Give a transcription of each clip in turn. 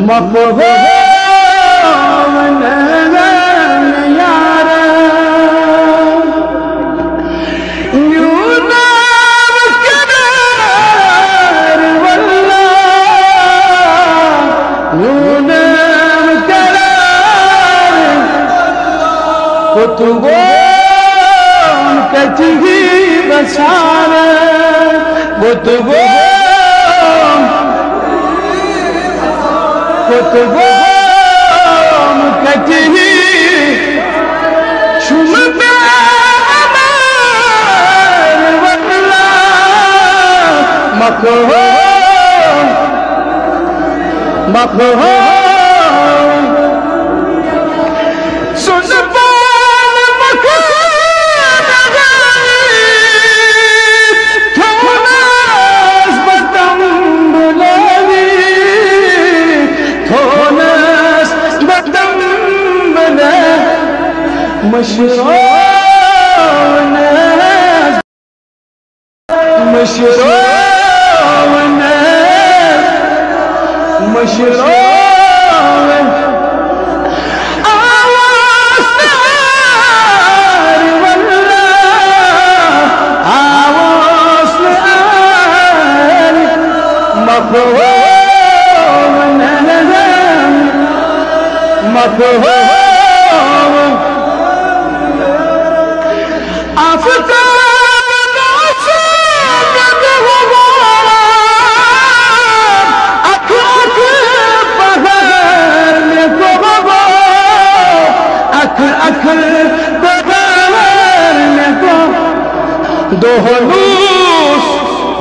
मकबूल यार यूं नाम करार वल्लाह यूं नाम करार कुतुबों कचही बसार कुतुबों कुतुबों कचही शुमता अमार वल्लाह मकबूल मकबूल सुन बोल मकबूल थोनस बतम बुलावी थोनस बतम बुला मशरूनस मशरूनस मशरून आवाज़ वल्लाह आवाज़ मकबूल मकबूल दोहलूस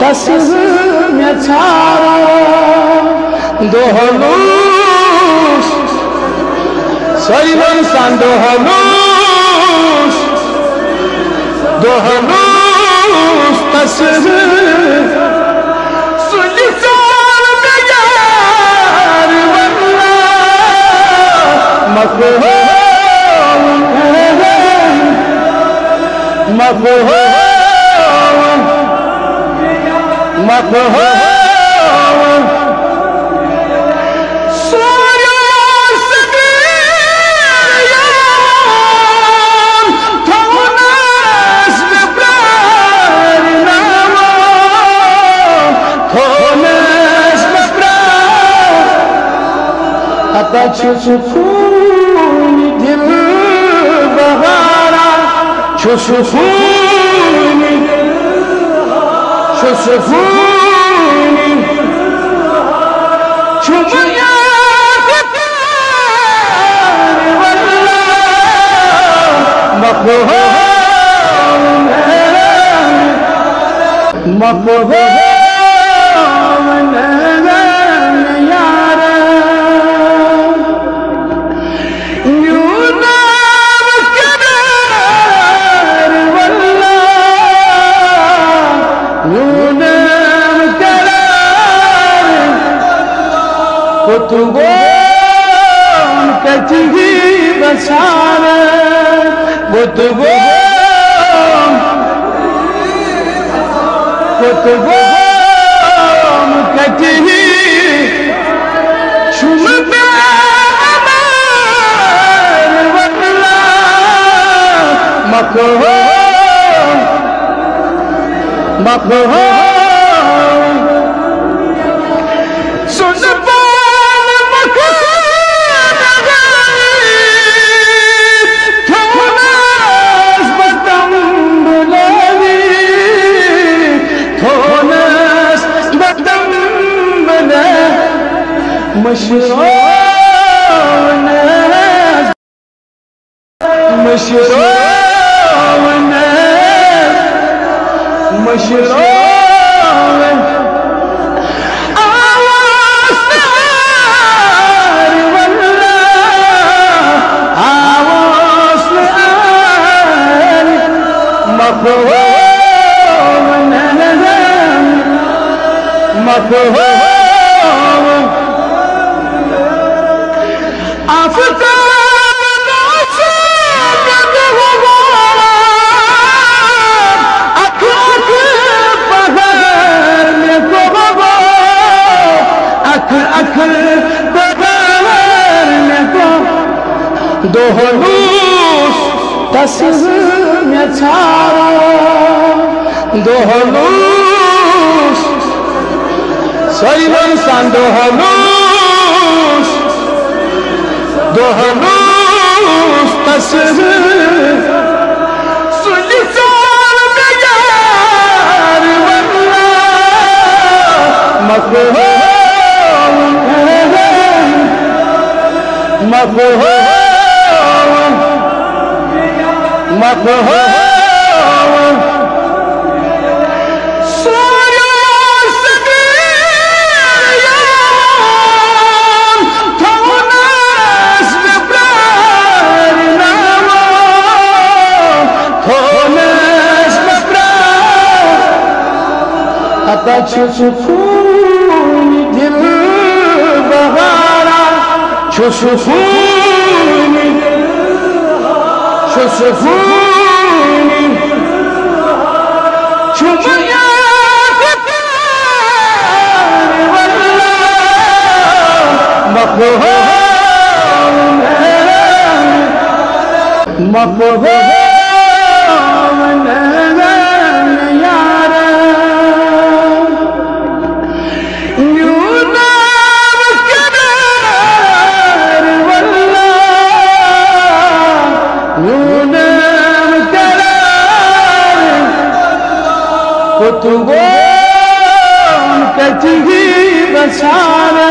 तस्वीर में छारा दोहलूस सही इंसान दोहलूस दोहलूस तस्वीर सुलिसान में यार वल्लाह मकबूल मकबूल मकबूल सूर्य सवेरे थोनस में प्यार नामो थोनस में प्यार आता सुकून दिल बहारा सुकून सुकून चुमिया प्यार वल्लाह मकबूल मकबूल यार यूं नाम करार वल्लाह यूं नाम करार कुतुबों कचही बसार कुतुबों कचही शुमता अमार वल्लाह मकबूल मकबूल सुन बोल मकबूल थोनस बतम बुलावी थोनस बतम बुला मशरूनस मशरूनस मशरून आवाज़ वल्लाह आवाज़ मकबूल मकबूल अखर अखर dohonus tasir meçara dohonus sayılan san dohonus dohonus tasir sulisan megar valla Makhon Surya Sabiyan Thonas Mebrar Nama Thonas Mebrar Ata Chusufuni Dil Bahara Chusufuni Chusufuni Chumaya Katari Wallah Makhon Yara Kutugon katihi basara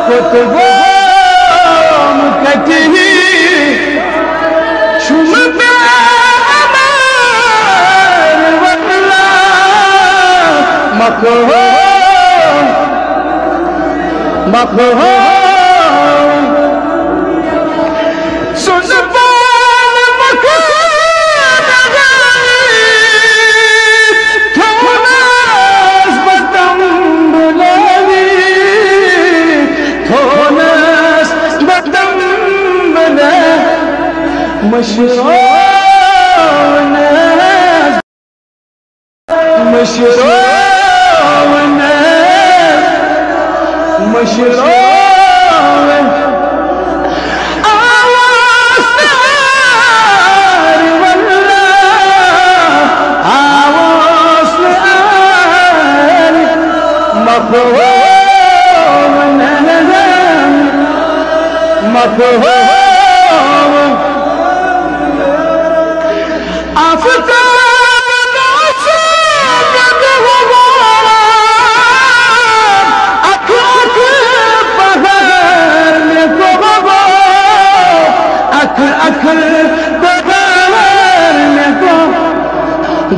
Kutugon katihi Shumata amar wala Makhon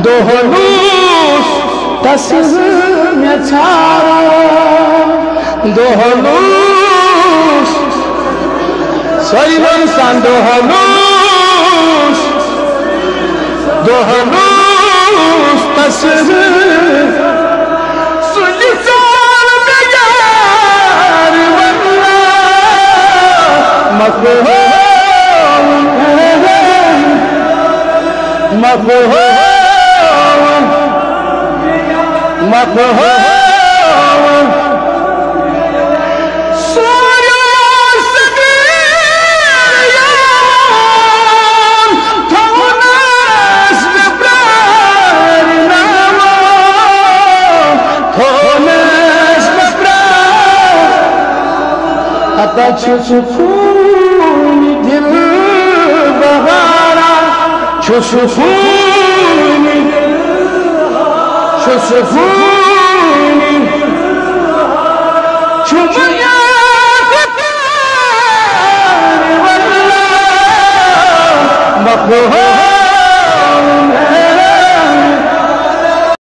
Dohonus tasir meçara dohonus sayılan san dohonus tasir sulisan megar valla Makhon Surya Sabiyan Thonas Mebrar Nama Thonas Mebrar Ata Chusufuni Dil Bahara Chusufuni Chusufuni